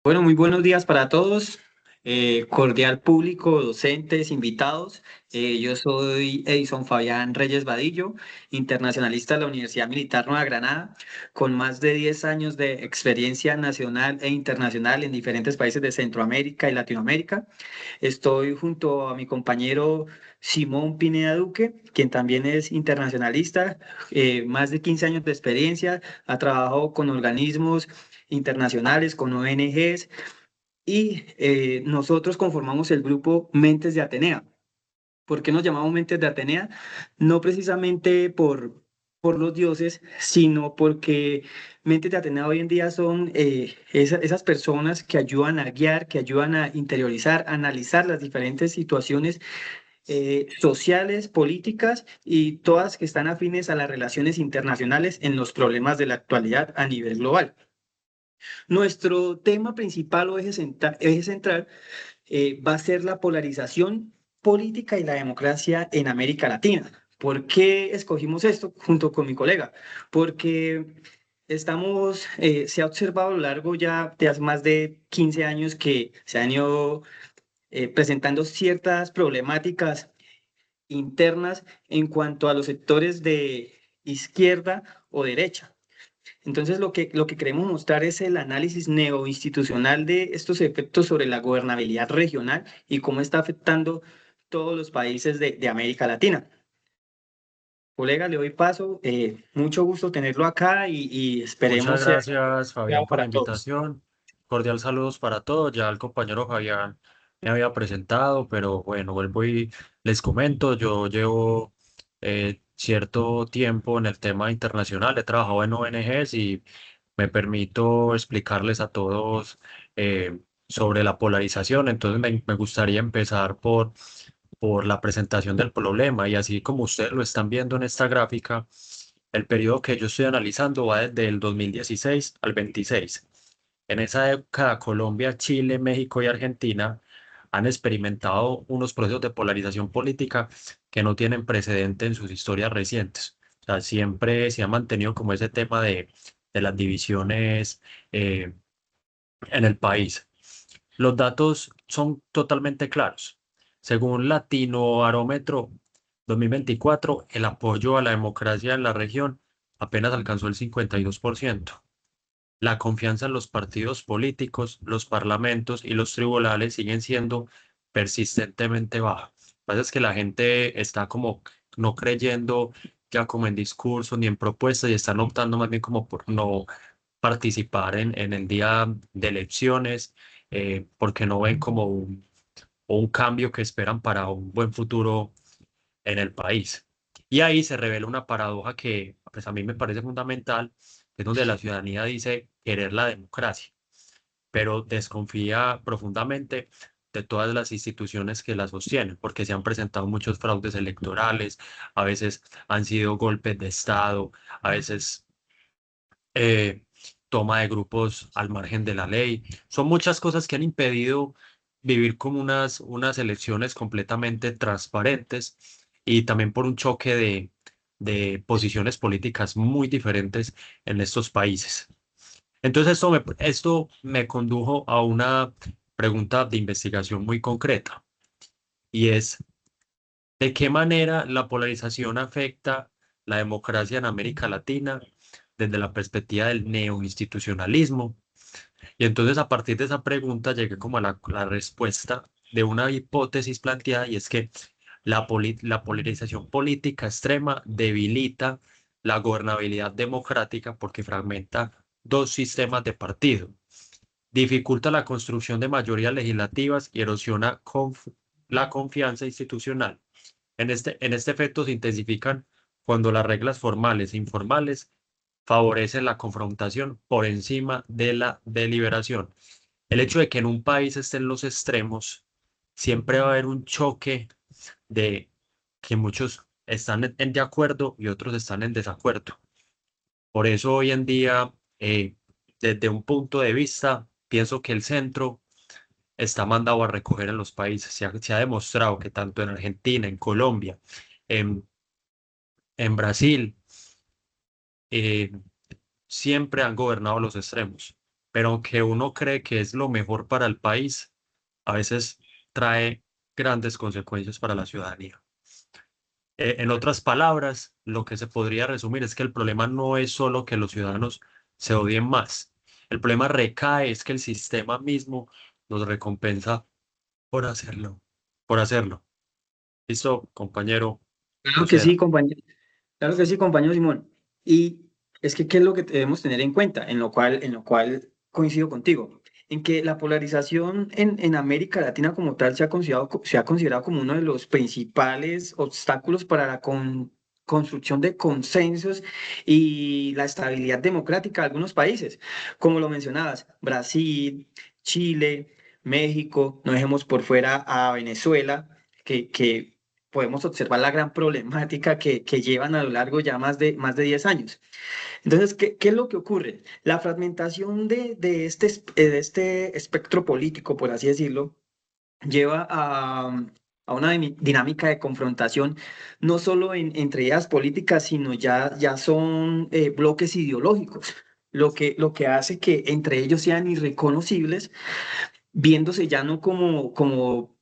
Bueno, muy buenos días para todos, cordial público, docentes, invitados. Yo soy Edison Fabián Reyes Vadillo, internacionalista de la Universidad Militar Nueva Granada, con más de 10 años de experiencia nacional e internacional en diferentes países de Centroamérica y Latinoamérica. Estoy junto a mi compañero Simón Pineda Duque, quien también es internacionalista, más de 15 años de experiencia, ha trabajado con organismos internacionales, con ONGs, y nosotros conformamos el grupo Mentes de Atenea. ¿Por qué nos llamamos Mentes de Atenea? No precisamente por los dioses, sino porque Mentes de Atenea hoy en día son esas personas que ayudan a guiar, que ayudan a interiorizar, a analizar las diferentes situaciones sociales, políticas y todas que están afines a las relaciones internacionales en los problemas de la actualidad a nivel global. Nuestro tema principal o eje central va a ser la polarización política y la democracia en América Latina. ¿Por qué escogimos esto junto con mi colega? Porque se ha observado a lo largo ya de hace más de 15 años que se han ido presentando ciertas problemáticas internas en cuanto a los sectores de izquierda o derecha. Entonces, lo que queremos mostrar es el análisis neoinstitucional de estos efectos sobre la gobernabilidad regional y cómo está afectando todos los países de América Latina. Colega, le doy paso. Mucho gusto tenerlo acá y Muchas esperemos sea gracias, claro Fabián, por la para todos. invitación. Cordial saludos para todos. Ya el compañero Fabián me había presentado, pero bueno, vuelvo y les comento. Yo llevo cierto tiempo en el tema internacional. He trabajado en ONGs y me permito explicarles a todos sobre la polarización. Entonces, me gustaría empezar por la presentación del problema y así como ustedes lo están viendo en esta gráfica, el periodo que yo estoy analizando va desde el 2016 al 26. En esa época, Colombia, Chile, México y Argentina han experimentado unos procesos de polarización política que no tienen precedente en sus historias recientes. O sea, siempre se ha mantenido como ese tema de las divisiones en el país. Los datos son totalmente claros. Según Latinobarómetro 2024, el apoyo a la democracia en la región apenas alcanzó el 52%. La confianza en los partidos políticos, los parlamentos y los tribunales siguen siendo persistentemente baja. Lo que pasa es que la gente está como no creyendo ya como en discursos ni en propuestas y están optando más bien como por no participar en el día de elecciones, porque no ven como un cambio que esperan para un buen futuro en el país. Y ahí se revela una paradoja que pues, a mí me parece fundamental, que es donde la ciudadanía dice querer la democracia, pero desconfía profundamente de todas las instituciones que la sostienen, porque se han presentado muchos fraudes electorales, a veces han sido golpes de Estado, a veces eh, toma de grupos al margen de la ley. Son muchas cosas que han impedido vivir como unas elecciones completamente transparentes y también por un choque de posiciones políticas muy diferentes en estos países. Entonces esto me condujo a una pregunta de investigación muy concreta y es, ¿de qué manera la polarización afecta la democracia en América Latina desde la perspectiva del neoinstitucionalismo? Y entonces a partir de esa pregunta llegué como a la respuesta de una hipótesis planteada y es que la polarización política extrema debilita la gobernabilidad democrática porque fragmenta dos sistemas de partido, dificulta la construcción de mayorías legislativas y erosiona la confianza institucional. En este efecto se intensifican cuando las reglas formales e informales favorecen la confrontación por encima de la deliberación. El hecho de que en un país estén los extremos, siempre va a haber un choque de que muchos están de acuerdo y otros están en desacuerdo. Por eso hoy en día, desde un punto de vista, pienso que el centro está mandado a recoger en los países. Se ha demostrado que tanto en Argentina, en Colombia, en, en Brasil, eh, siempre han gobernado los extremos. pero aunque uno cree que es lo mejor para el país, a veces trae grandes consecuencias para la ciudadanía. En otras palabras, lo que se podría resumir es que el problema no es solo que los ciudadanos se odien más. El problema recae es que el sistema mismo los recompensa por hacerlo, por hacerlo. ¿Listo, compañero? Claro que sí, Proceda. compañero. Claro que sí, compañero Simón. Y es que, ¿qué es lo que debemos tener en cuenta? En lo cual coincido contigo. En que la polarización en América Latina como tal se ha considerado como uno de los principales obstáculos para la construcción de consensos y la estabilidad democrática de algunos países. Como lo mencionabas, Brasil, Chile, México, no dejemos por fuera a Venezuela, que podemos observar la gran problemática que llevan a lo largo ya más de 10 años. Entonces, ¿qué es lo que ocurre? La fragmentación de este espectro político, por así decirlo, lleva a una dinámica de confrontación, no solo entre ideas políticas, sino ya son bloques ideológicos, lo que hace que entre ellos sean irreconocibles, viéndose ya no como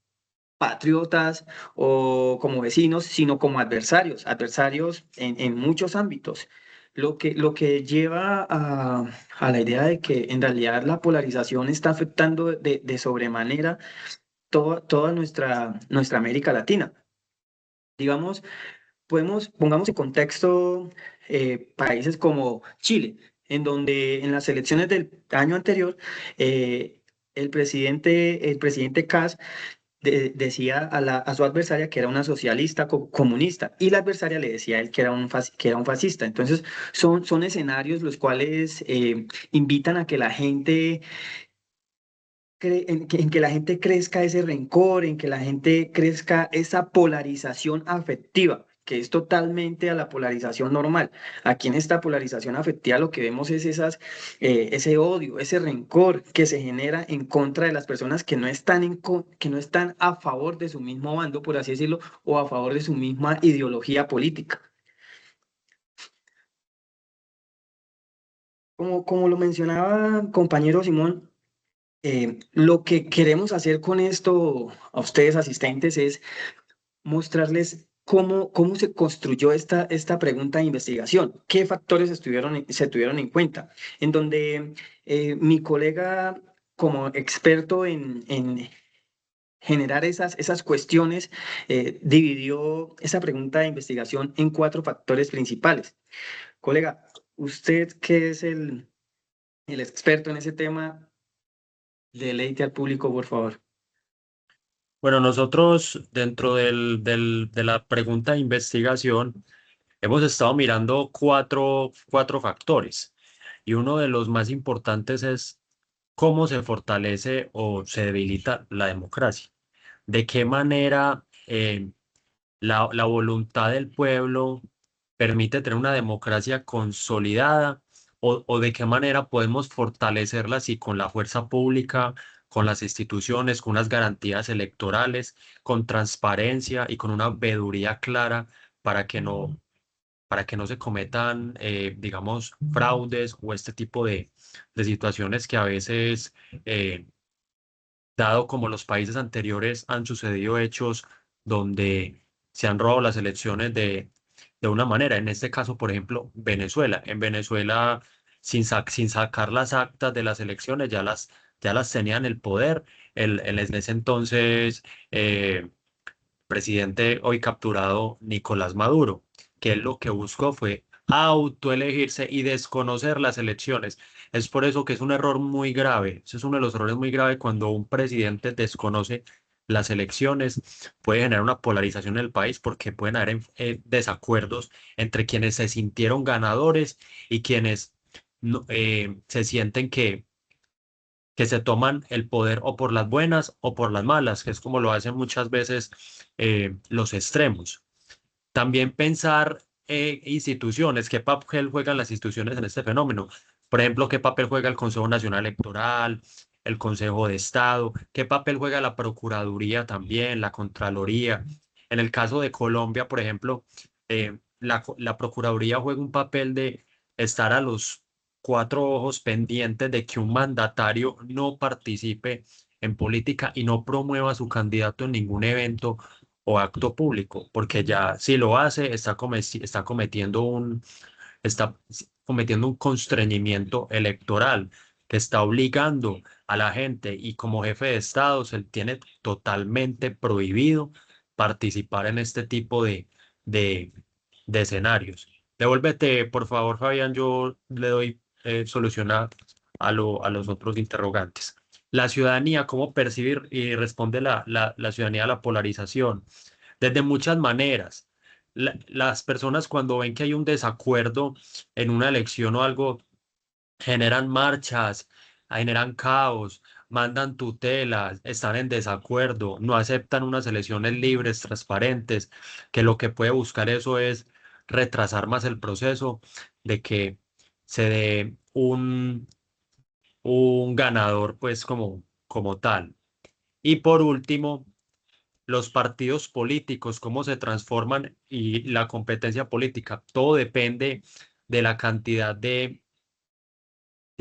patriotas o como vecinos, sino como adversarios en muchos ámbitos. Lo que lleva a la idea de que en realidad la polarización está afectando de sobremanera toda nuestra América Latina. Digamos, pongamos en contexto países como Chile, en donde en las elecciones del año anterior, el presidente Kast decía a su adversaria que era una socialista comunista, y la adversaria le decía a él que era un fascista. Entonces, son escenarios los cuales invitan a que la gente en que la gente crezca ese rencor, en que la gente crezca esa polarización afectiva, que es totalmente a la polarización normal. Aquí en esta polarización afectiva lo que vemos es ese odio, ese rencor que se genera en contra de las personas que no están a favor de su mismo bando, por así decirlo, o a favor de su misma ideología política. Como lo mencionaba compañero Simón, lo que queremos hacer con esto a ustedes asistentes es mostrarles cómo se construyó esta pregunta de investigación, qué factores se tuvieron en cuenta, en donde mi colega, como experto en generar esas cuestiones, dividió esa pregunta de investigación en cuatro factores principales. Colega, usted que es el experto en ese tema, deleite al público, por favor. Bueno, nosotros dentro de la pregunta de investigación hemos estado mirando cuatro factores y uno de los más importantes es cómo se fortalece o se debilita la democracia. De qué manera la voluntad del pueblo permite tener una democracia consolidada o de qué manera podemos fortalecerla así con la fuerza pública, con las instituciones, con unas garantías electorales, con transparencia y con una veeduría clara para que no se cometan, digamos, fraudes o este tipo de situaciones que a veces, dado como los países anteriores han sucedido hechos donde se han robado las elecciones de una manera. En este caso, por ejemplo, Venezuela. En Venezuela, sin sacar las actas de las elecciones, ya las tenían el poder. En ese entonces, presidente hoy capturado Nicolás Maduro, que él lo que buscó fue autoelegirse y desconocer las elecciones. Es por eso que es un error muy grave. Ese es uno de los errores muy graves cuando un presidente desconoce las elecciones. Puede generar una polarización en el país porque pueden haber desacuerdos entre quienes se sintieron ganadores y quienes se sienten que se toman el poder o por las buenas o por las malas, que es como lo hacen muchas veces los extremos. También pensar instituciones, qué papel juegan las instituciones en este fenómeno. Por ejemplo, qué papel juega el Consejo Nacional Electoral, el Consejo de Estado, qué papel juega la Procuraduría también, la Contraloría. En el caso de Colombia, por ejemplo, la Procuraduría juega un papel de estar cuatro ojos pendientes de que un mandatario no participe en política y no promueva a su candidato en ningún evento o acto público, porque ya si lo hace, está cometiendo un constreñimiento electoral que está obligando a la gente y como jefe de Estado se tiene totalmente prohibido participar en este tipo de, de escenarios. Devuélvete, por favor, Fabián, yo le doy solución a los otros interrogantes. La ciudadanía, ¿cómo percibir y responde la ciudadanía a la polarización? Desde muchas maneras. Las personas cuando ven que hay un desacuerdo en una elección o algo, generan marchas, generan caos, mandan tutelas, están en desacuerdo, no aceptan unas elecciones libres, transparentes, que lo que puede buscar eso es retrasar más el proceso de que se dé un ganador, pues como tal. Y por último, los partidos políticos, cómo se transforman y la competencia política. Todo depende de la cantidad de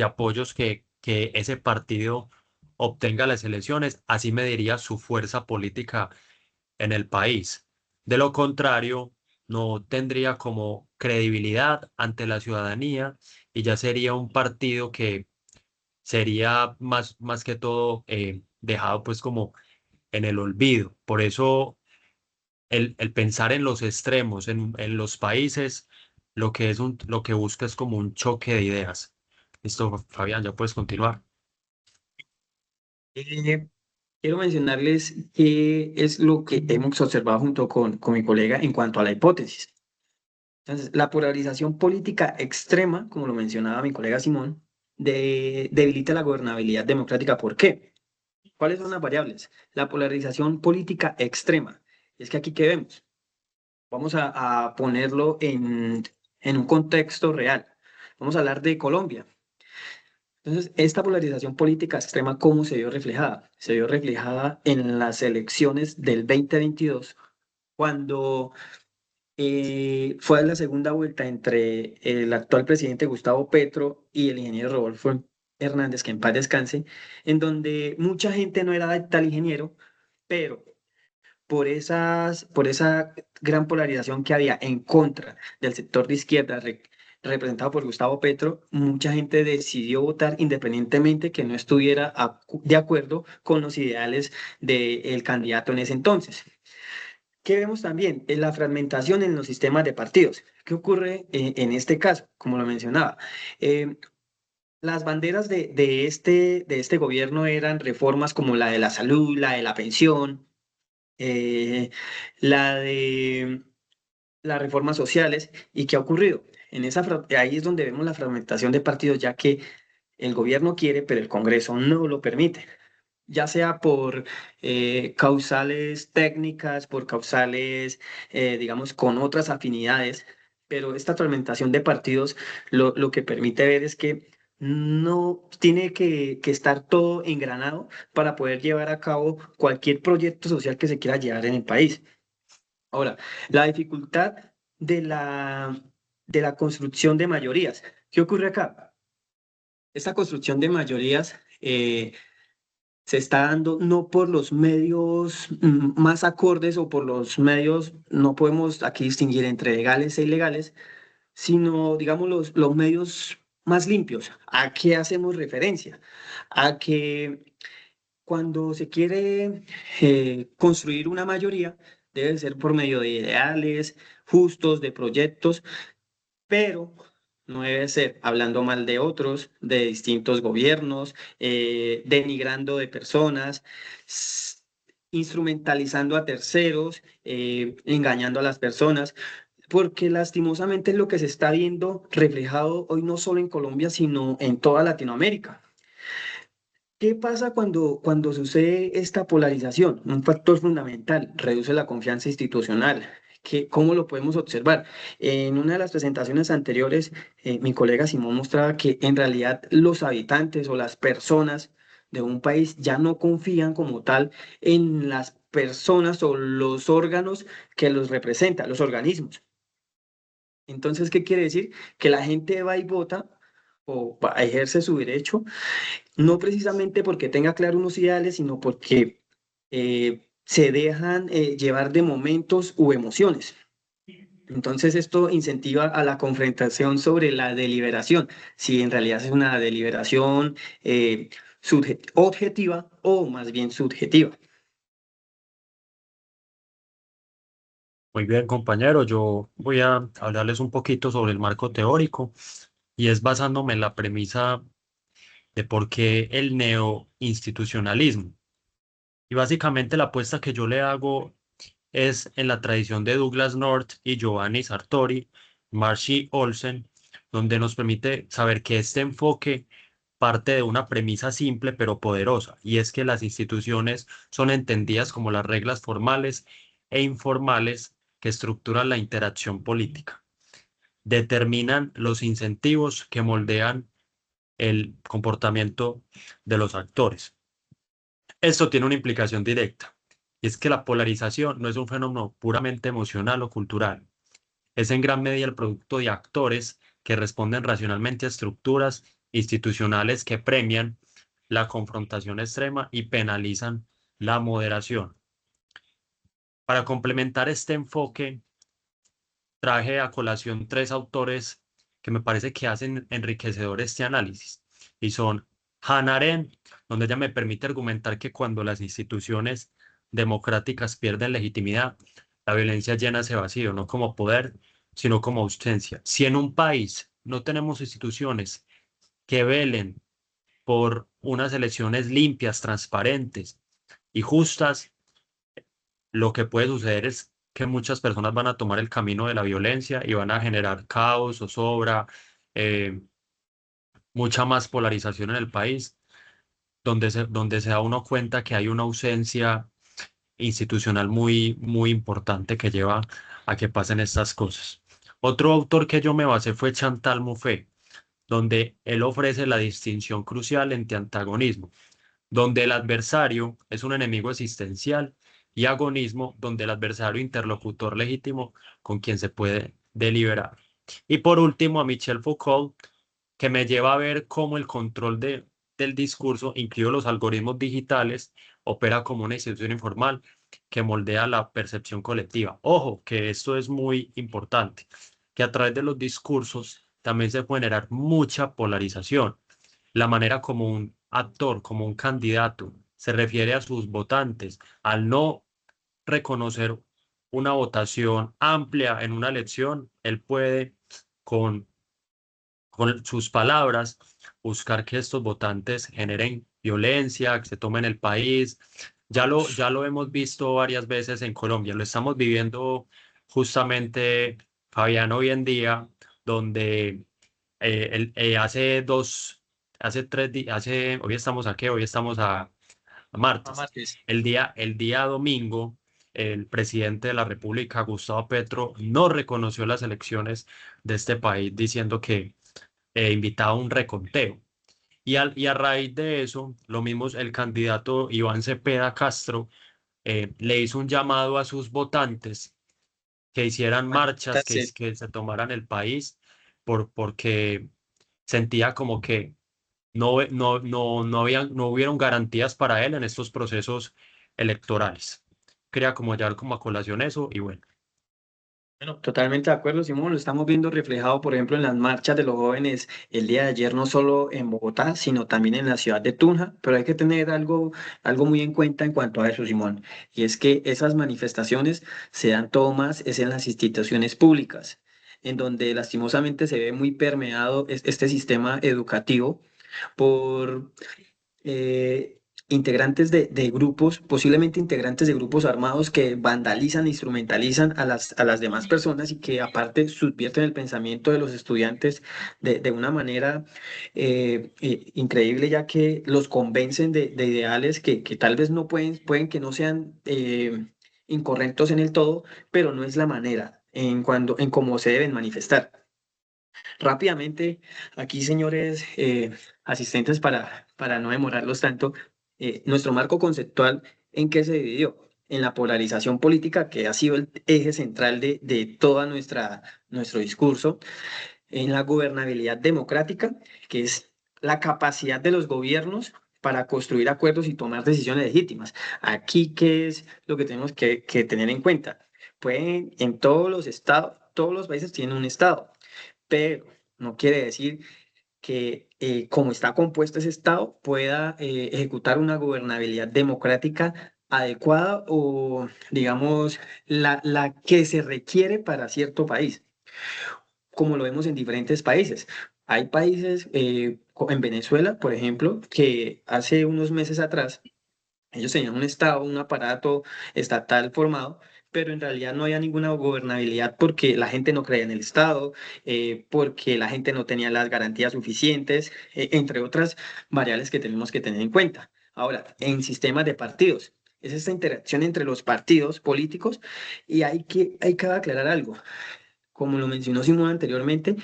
apoyos que ese partido obtenga en las elecciones. Así mediría su fuerza política en el país. De lo contrario, no tendría como credibilidad ante la ciudadanía y ya sería un partido que sería más que todo dejado pues como en el olvido. Por eso el pensar en los extremos, en los países, lo que busca es como un choque de ideas. Listo, Fabián, ya puedes continuar. Eh, Quiero mencionarles qué es lo que hemos observado junto con mi colega en cuanto a la hipótesis. Entonces, la polarización política extrema, como lo mencionaba mi colega Simón, debilita la gobernabilidad democrática. ¿Por qué? ¿Cuáles son las variables? La polarización política extrema. Es que aquí, ¿qué vemos? Vamos a ponerlo en un contexto real. Vamos a hablar de Colombia. Entonces, esta polarización política extrema, ¿cómo se vio reflejada? Se vio reflejada en las elecciones del 2022, cuando fue la segunda vuelta entre el actual presidente Gustavo Petro y el ingeniero Rodolfo Hernández, que en paz descanse, en donde mucha gente no era tal ingeniero, pero por esa gran polarización que había en contra del sector de izquierda representado por Gustavo Petro, mucha gente decidió votar independientemente que no estuviera de acuerdo con los ideales del candidato en ese entonces. ¿Qué vemos también? En la fragmentación en los sistemas de partidos. ¿Qué ocurre en este caso? Como lo mencionaba, eh, las banderas de este gobierno eran reformas como la de la salud, la de la pensión, eh, la de las reformas sociales. ¿Y qué ha ocurrido? Ahí es donde vemos la fragmentación de partidos, ya que el gobierno quiere, pero el Congreso no lo permite, ya sea por causales técnicas, por causales, digamos, con otras afinidades, pero esta fragmentación de partidos lo que permite ver es que no tiene que estar todo engranado para poder llevar a cabo cualquier proyecto social que se quiera llevar en el país. Ahora, la dificultad de de la construcción de mayorías. ¿Qué ocurre acá? Esta construcción de mayorías se está dando no por los medios más acordes o por los medios, no podemos aquí distinguir entre legales e ilegales, sino, digamos, los medios más limpios. ¿A qué hacemos referencia? A que cuando se quiere construir una mayoría, debe ser por medio de ideales justos, de proyectos, pero no debe ser hablando mal de otros, de distintos gobiernos, denigrando de personas, s- instrumentalizando a terceros, engañando a las personas, porque lastimosamente es lo que se está viendo reflejado hoy no solo en Colombia, sino en toda Latinoamérica. ¿Qué pasa cuando sucede esta polarización? Un factor fundamental, reduce la confianza institucional. ¿Cómo lo podemos observar? En una de las presentaciones anteriores, mi colega Simón mostraba que en realidad los habitantes o las personas de un país ya no confían como tal en las personas o los órganos que los representan, los organismos. Entonces, ¿qué quiere decir? Que la gente va y vota ejerce su derecho, no precisamente porque tenga claro unos ideales, sino porque se dejan llevar de momentos u emociones. Entonces esto incentiva a la confrontación sobre la deliberación, si en realidad es una deliberación objetiva o más bien subjetiva. Muy bien, compañero, yo voy a hablarles un poquito sobre el marco teórico y es basándome en la premisa de por qué el neoinstitucionalismo. Y básicamente la apuesta que yo le hago es en la tradición de Douglas North y Giovanni Sartori, Marcy Olsen, donde nos permite saber que este enfoque parte de una premisa simple pero poderosa, y es que las instituciones son entendidas como las reglas formales e informales que estructuran la interacción política, determinan los incentivos que moldean el comportamiento de los actores. Esto tiene una implicación directa, y es que la polarización no es un fenómeno puramente emocional o cultural, es en gran medida el producto de actores que responden racionalmente a estructuras institucionales que premian la confrontación extrema y penalizan la moderación. Para complementar este enfoque, traje a colación tres autores que me parece que hacen enriquecedor este análisis, y son Hannah Arendt, donde ella me permite argumentar que cuando las instituciones democráticas pierden legitimidad, la violencia llena ese vacío, no como poder, sino como ausencia. Si en un país no tenemos instituciones que velen por unas elecciones limpias, transparentes y justas, lo que puede suceder es que muchas personas van a tomar el camino de la violencia y van a generar caos, zozobra, eh, mucha más polarización en el país, donde se da uno cuenta que hay una ausencia institucional muy importante que lleva a que pasen estas cosas. Otro autor que yo me basé fue Chantal Mouffe, donde él ofrece la distinción crucial entre antagonismo, donde el adversario es un enemigo existencial, y agonismo, donde el adversario interlocutor legítimo con quien se puede deliberar. Y por último, a Michel Foucault, que me lleva a ver cómo el control del discurso, incluidos los algoritmos digitales, opera como una institución informal que moldea la percepción colectiva. Ojo, que esto es muy importante, que a través de los discursos también se puede generar mucha polarización. La manera como un actor, como un candidato, se refiere a sus votantes, al no reconocer una votación amplia en una elección, él puede con, con sus palabras buscar que estos votantes generen violencia, que se tomen el país. Ya lo hemos visto varias veces en Colombia, lo estamos viviendo justamente, Fabián, hoy en día, donde hace 3 días, hoy estamos a qué, hoy estamos a martes. Márquez. El día domingo, el presidente de la República, Gustavo Petro, no reconoció las elecciones de este país, diciendo que invitaba a un reconteo. Y a raíz de eso, lo mismo el candidato Iván Cepeda Castro le hizo un llamado a sus votantes que hicieran marchas, Manifestarse. que se tomaran el país, porque sentía como que no hubieron garantías para él en estos procesos electorales. Quería como hallar como a colación eso y bueno. Bueno, totalmente de acuerdo, Simón. Lo estamos viendo reflejado, por ejemplo, en las marchas de los jóvenes el día de ayer, no solo en Bogotá, sino también en la ciudad de Tunja. Pero hay que tener algo muy en cuenta en cuanto a eso, Simón. Y es que esas manifestaciones se dan todo más es en las instituciones públicas, en donde lastimosamente se ve muy permeado este sistema educativo por integrantes de grupos, posiblemente integrantes de grupos armados que vandalizan e instrumentalizan a las demás personas y que aparte subvierten el pensamiento de los estudiantes de una manera increíble, ya que los convencen de ideales que tal vez no pueden que no sean incorrectos en el todo, pero no es la manera en cómo se deben manifestar. Rápidamente, aquí, señores asistentes, para no demorarlos tanto, nuestro marco conceptual, ¿en qué se dividió? En la polarización política, que ha sido el eje central de toda nuestro discurso, en la gobernabilidad democrática, que es la capacidad de los gobiernos para construir acuerdos y tomar decisiones legítimas. Aquí, ¿qué es lo que tenemos que tener en cuenta? Pueden, en todos los estados, todos los países tienen un estado, pero no quiere decir que como está compuesto ese estado pueda ejecutar una gobernabilidad democrática adecuada o, digamos, la que se requiere para cierto país, como lo vemos en diferentes países. Hay países, en Venezuela, por ejemplo, que hace unos meses atrás ellos tenían un estado, un aparato estatal formado, pero en realidad no había ninguna gobernabilidad porque la gente no creía en el Estado, porque la gente no tenía las garantías suficientes, entre otras variables que tenemos que tener en cuenta. Ahora, en sistemas de partidos, es esta interacción entre los partidos políticos y hay que aclarar algo. Como lo mencionó Simón anteriormente,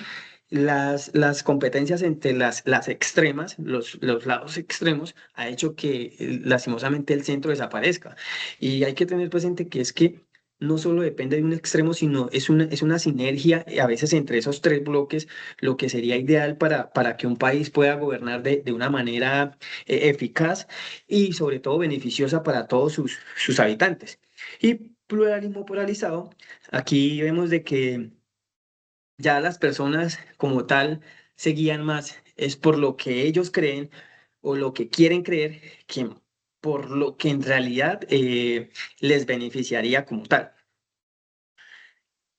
las competencias entre las extremas, los lados extremos, ha hecho que lastimosamente el centro desaparezca. Y hay que tener presente que es que no solo depende de un extremo, sino es una sinergia a veces entre esos tres bloques, lo que sería ideal para que un país pueda gobernar de una manera eficaz y sobre todo beneficiosa para todos sus habitantes. Y pluralismo polarizado, aquí vemos de que ya las personas como tal se guían más es por lo que ellos creen o lo que quieren creer que por lo que en realidad les beneficiaría como tal.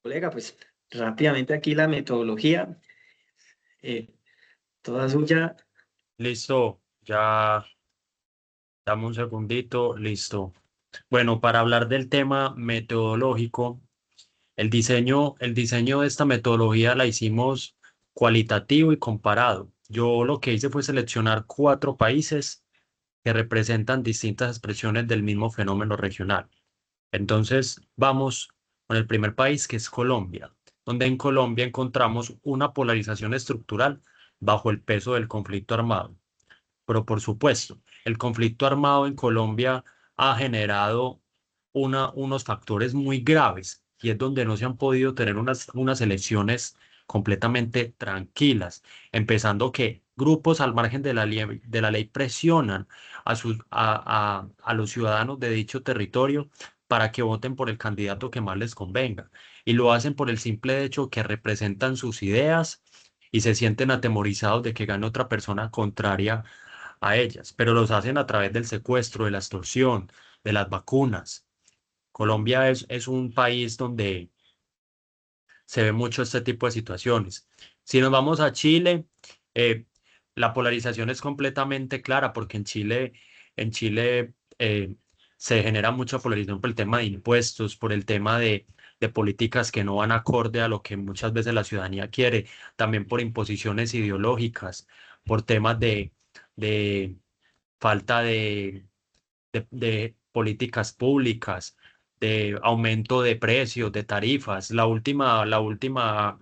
Colega, pues rápidamente aquí la metodología, eh, toda suya. Listo, ya dame un segundito, listo. Bueno, para hablar del tema metodológico, el diseño de esta metodología la hicimos cualitativo y comparado. Yo lo que hice fue seleccionar 4 países que representan distintas expresiones del mismo fenómeno regional. Entonces, vamos con el primer país, que es Colombia, donde en Colombia encontramos una polarización estructural bajo el peso del conflicto armado. Pero por supuesto, el conflicto armado en Colombia ha generado unos factores muy graves y es donde no se han podido tener unas elecciones completamente tranquilas, empezando que grupos al margen de la ley presionan a los ciudadanos de dicho territorio para que voten por el candidato que más les convenga. Y lo hacen por el simple hecho que representan sus ideas y se sienten atemorizados de que gane otra persona contraria a ellas, pero los hacen a través del secuestro, de la extorsión, de las vacunas. Colombia es un país donde se ve mucho este tipo de situaciones. Si nos vamos a Chile, eh, la polarización es completamente clara porque en Chile se genera mucha polarización por el tema de impuestos, por el tema de políticas que no van acorde a lo que muchas veces la ciudadanía quiere, también por imposiciones ideológicas, por temas de falta de políticas públicas, de aumento de precios, de tarifas. La última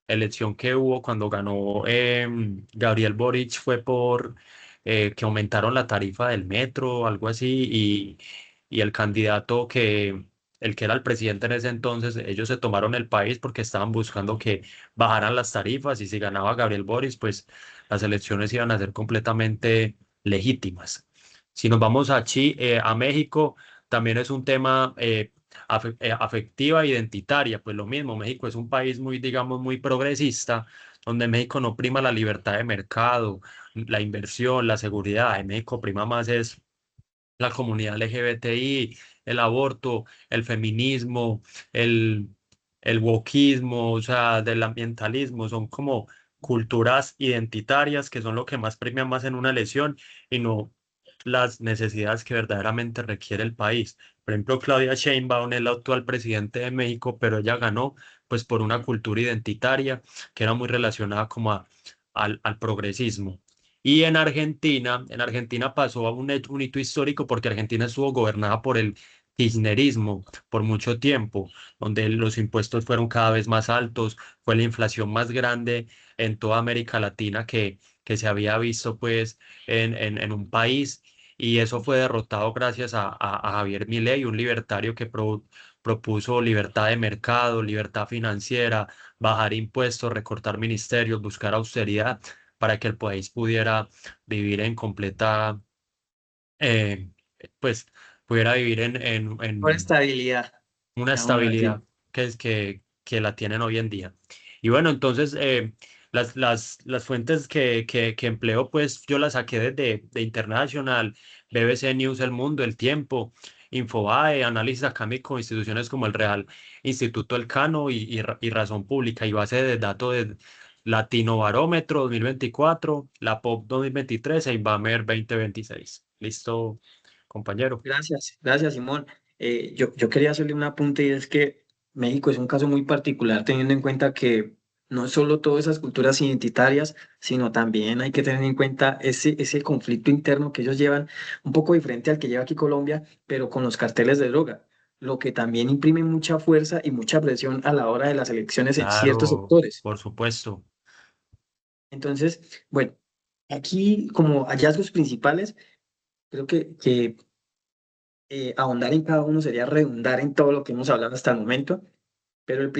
elección que hubo cuando ganó Gabriel Boric fue por que aumentaron la tarifa del metro, algo así, y el candidato el que era el presidente en ese entonces, ellos se tomaron el país porque estaban buscando que bajaran las tarifas y si ganaba Gabriel Boric, pues las elecciones iban a ser completamente legítimas. Si nos vamos a México, también es un tema afectiva e identitaria, pues lo mismo, México es un país muy, digamos, muy progresista, donde México no prima la libertad de mercado, la inversión, la seguridad, en México prima más es la comunidad LGBTI, el aborto, el feminismo, el, el wokismo, o sea, del ambientalismo, son como culturas identitarias que son lo que más premia más en una elección y no las necesidades que verdaderamente requiere el país. Por ejemplo, Claudia Sheinbaum es la actual presidente de México, pero ella ganó pues por una cultura identitaria que era muy relacionada como al progresismo. Y en Argentina pasó a un hito histórico porque Argentina estuvo gobernada por el kirchnerismo por mucho tiempo, donde los impuestos fueron cada vez más altos, fue la inflación más grande en toda América Latina que se había visto pues en un país y eso fue derrotado gracias a Javier Milei, un libertario que propuso libertad de mercado, libertad financiera, bajar impuestos, recortar ministerios, buscar austeridad para que el país pudiera vivir en completa, eh, pues, pudiera vivir Por en estabilidad, una llamémoslo estabilidad así. que la tienen hoy en día. Y bueno, entonces las fuentes que empleo, pues yo las saqué de International, BBC News, El Mundo, El Tiempo, Infobae, Análisis Académico, instituciones como el Real Instituto Elcano y Razón Pública y base de datos de Latino Barómetro 2024, la POP 2023 e Inbamer 2026. ¿Listo, compañero? Gracias, gracias, Simón. Yo quería hacerle un apunte y es que México es un caso muy particular teniendo en cuenta que no es solo todas esas culturas identitarias, sino también hay que tener en cuenta ese conflicto interno que ellos llevan, un poco diferente al que lleva aquí Colombia, pero con los carteles de droga, lo que también imprime mucha fuerza y mucha presión a la hora de las elecciones en ciertos Claro, sectores. por supuesto. Entonces, bueno, aquí como hallazgos principales, creo que ahondar en cada uno sería redundar en todo lo que hemos hablado hasta el momento, pero el